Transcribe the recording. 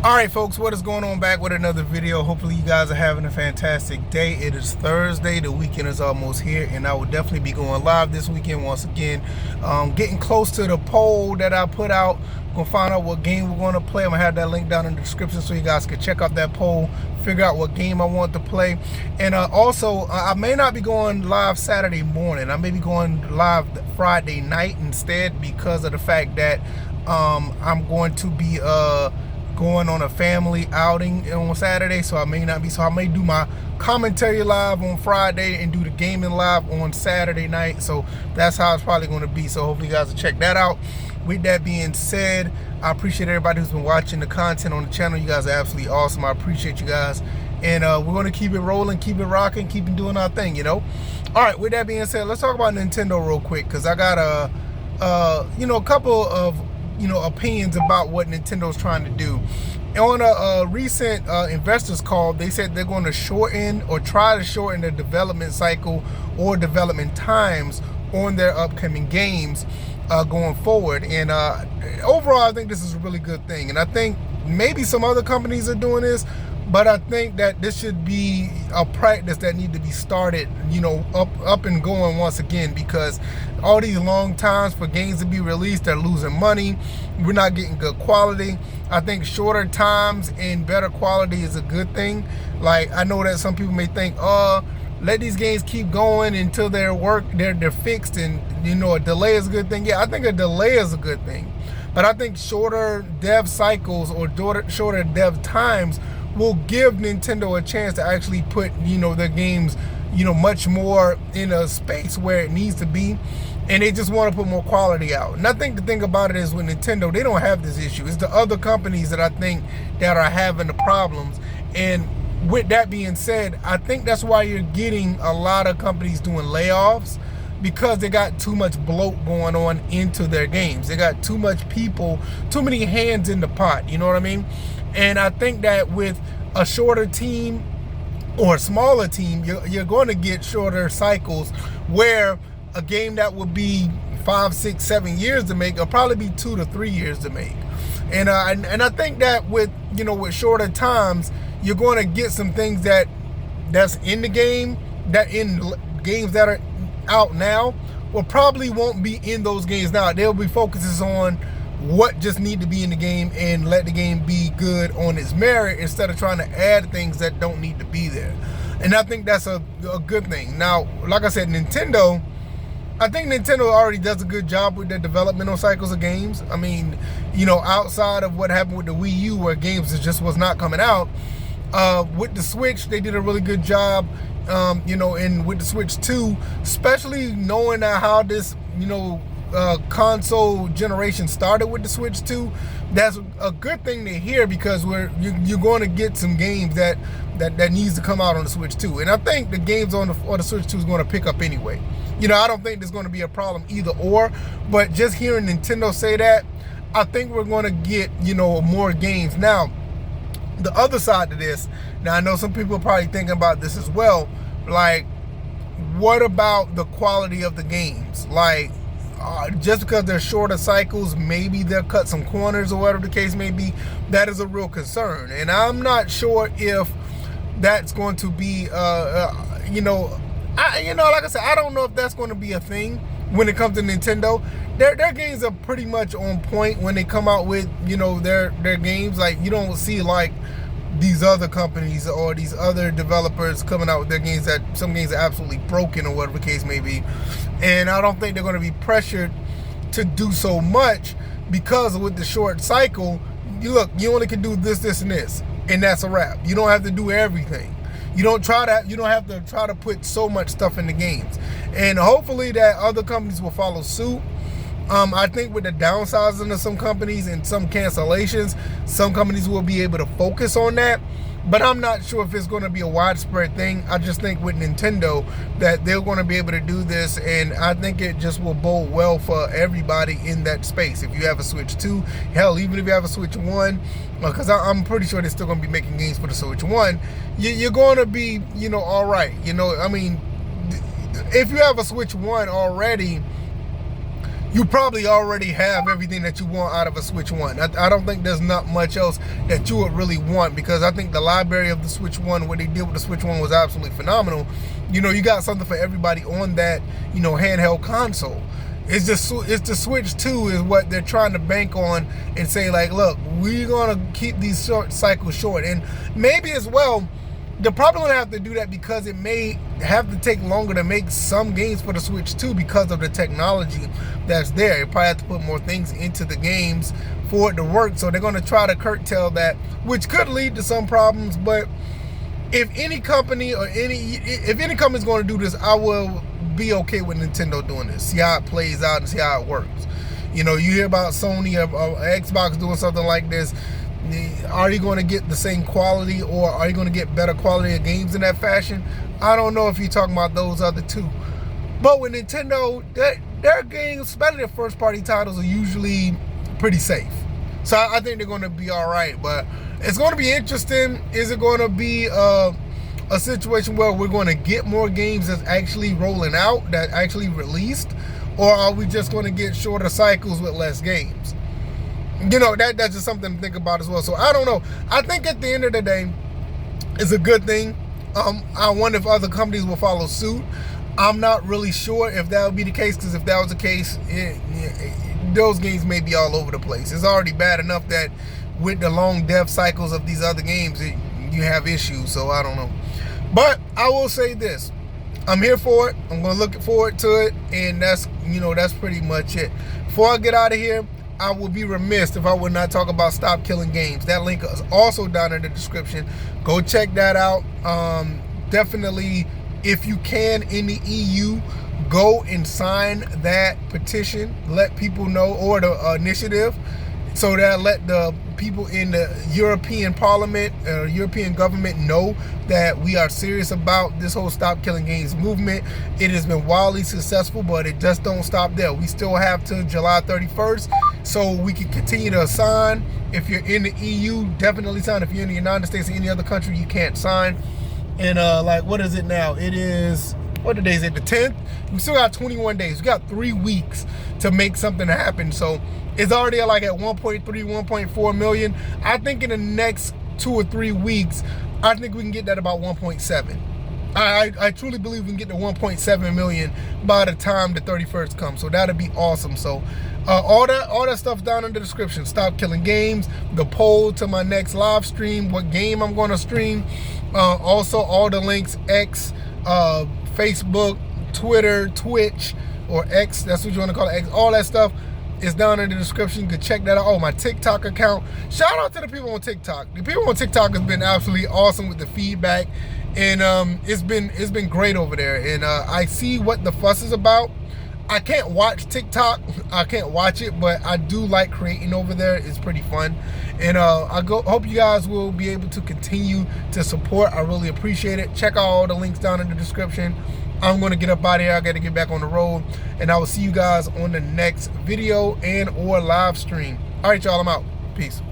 Alright folks, what is going on? Back with another video. Hopefully you guys are having a fantastic day. It is Thursday, the weekend is almost here, and I will definitely be going live this weekend once again. Getting close to the poll that I put out. Gonna find out what game we're gonna play. I'm gonna have that link down in the description so you guys can check out that poll, figure out what game I want to play. And also, I may not be going live Saturday morning. I may be going live Friday night instead, because of the fact that I'm going to be going on a family outing on Saturday, so I may not be. So I may do my commentary live on Friday and do the gaming live on Saturday night. So that's how it's probably going to be. So hopefully you guys will check that out. With that being said, I appreciate everybody who's been watching the content on the channel. You guys are absolutely awesome. I appreciate you guys. And we're going to keep it rolling, keep it rocking, keep doing our thing, you know. All right, with that being said, let's talk about Nintendo real quick, because I got a couple of opinions about what Nintendo's trying to do. On a recent investors call, they said they're going to shorten or try to shorten the development cycle or development times on their upcoming games going forward. And overall, I think this is a really good thing. And I think maybe some other companies are doing this, but I think that this should be a practice that need to be started, up and going once again, because all these long times for games to be released, they're losing money. We're not getting good quality. I think shorter times and better quality is a good thing. Like, I know that some people may think, let these games keep going until they're fixed, and a delay is a good thing. Yeah, I think a delay is a good thing, but I think shorter dev cycles or shorter dev times will give Nintendo a chance to actually put their games much more in a space where it needs to be, and they just want to put more quality out. And I think the thing about it is, with Nintendo, they don't have this issue. It's the other companies that I think that are having the problems. And with that being said, I think that's why you're getting a lot of companies doing layoffs, because they got too much bloat going on into their games. They got too much people, too many hands in the pot, you know what I mean? And I think that with a shorter team or a smaller team, you're going to get shorter cycles, where a game that would be 5, 6, 7 years to make will probably be 2 to 3 years to make. And I think that with with shorter times, you're going to get some things that's in the game, that in games that are out now, or probably won't be in those games now. There'll be focuses on what just need to be in the game, and let the game be good on its merit, instead of trying to add things that don't need to be there. And I think that's a good thing. Now, like I said, I think Nintendo already does a good job with their developmental cycles of games. I mean, outside of what happened with the Wii U, where games just was not coming out, with the Switch, they did a really good job. And with the Switch 2, especially knowing how this, console generation started with the Switch 2, that's a good thing to hear, because you're going to get some games that needs to come out on the Switch 2. And I think the games on the Switch 2 is going to pick up anyway. I don't think there's going to be a problem either or, but just hearing Nintendo say that, I think we're going to get, more games. Now, the other side to this, now I know some people are probably thinking about this as well, like, what about the quality of the games? Like, just because they're shorter cycles, maybe they'll cut some corners or whatever the case may be. That is a real concern, and I'm not sure if that's going to be, like I said, I don't know if that's going to be a thing when it comes to Nintendo. Their games are pretty much on point when they come out with their games. Like, you don't see like these other companies or these other developers coming out with their games that some games are absolutely broken or whatever the case may be. And I don't think they're going to be pressured to do so much, because with the short cycle, you only can do this, and this, and that's a wrap. You don't have to do everything. You don't have to try to put so much stuff in the games. And hopefully that other companies will follow suit. I think with the downsizing of some companies and some cancellations, some companies will be able to focus on that. But I'm not sure if it's going to be a widespread thing. I just think with Nintendo that they're going to be able to do this, and I think it just will bode well for everybody in that space. If you have a Switch 2, hell, even if you have a Switch 1, because I'm pretty sure they're still going to be making games for the Switch 1, you're going to be, all right. I mean, if you have a Switch 1 already, you probably already have everything that you want out of a Switch 1. I don't think there's not much else that you would really want, because I think the library of the Switch 1, what they did with the Switch 1 was absolutely phenomenal. You know, you got something for everybody on that, you know, handheld console. It's the Switch 2 is what they're trying to bank on and say, like, look, we're going to keep these short cycles short. And maybe as well, they're probably going to have to do that because it may have to take longer to make some games for the Switch 2 because of the technology that's there. You probably have to put more things into the games for it to work. So they're going to try to curtail that, which could lead to some problems. But if any company is going to do this, I will be okay with Nintendo doing this. See how it plays out and see how it works. You know, you hear about Sony or Xbox doing something like this. Are you going to get the same quality, or are you going to get better quality of games in that fashion? I don't know if you're talking about those other two. But with Nintendo, their games, especially their first-party titles, are usually pretty safe. So I think they're going to be all right. But it's going to be interesting. Is it going to be a situation where we're going to get more games that's actually rolling out, that actually released? Or are we just going to get shorter cycles with less games? You know, that's just something to think about as well. So I don't know. I think at the end of the day, it's a good thing. I wonder if other companies will follow suit. I'm not really sure if that would be the case, because if that was the case, those games may be all over the place. It's already bad enough that with the long dev cycles of these other games, you have issues. So I don't know. But I will say this. I'm here for it. I'm going to look forward to it. And that's pretty much it. Before I get out of here, I would be remiss if I would not talk about Stop Killing Games. That link is also down in the description. Go check that out. Definitely, if you can, in the EU, go and sign that petition. Let people know, or the initiative, so that let the people in the European Parliament, European government know that we are serious about this whole Stop Killing Games movement. It has been wildly successful, but it just don't stop there. We still have till July 31st, so we can continue to sign. If you're in the EU, definitely sign. If you're in the United States or any other country, you can't sign. And like, what is it now? It is, what the day is it? The 10th? We still got 21 days. We got 3 weeks to make something happen. So it's already like at 1.3, 1.4 million. I think in the next 2 or 3 weeks, I think we can get that about 1.7. I truly believe we can get to 1.7 million by the time the 31st comes. So that'd be awesome. So all that stuff down in the description. Stop Killing Games, the poll to my next live stream, what game I'm going to stream. Also all the links, X, Facebook, Twitter, Twitch, or X, that's what you want to call it, X, all that stuff is down in the description. You can check that out. Oh, my TikTok account. Shout out to the people on TikTok. The people on TikTok has been absolutely awesome with the feedback, and it's been great over there. And I see what the fuss is about. I can't watch TikTok. I can't watch it, but I do like creating over there. It's pretty fun. And hope you guys will be able to continue to support. I really appreciate it. Check out all the links down in the description. I'm going to get up out of here. I got to get back on the road. And I will see you guys on the next video and or live stream. All right, y'all. I'm out. Peace.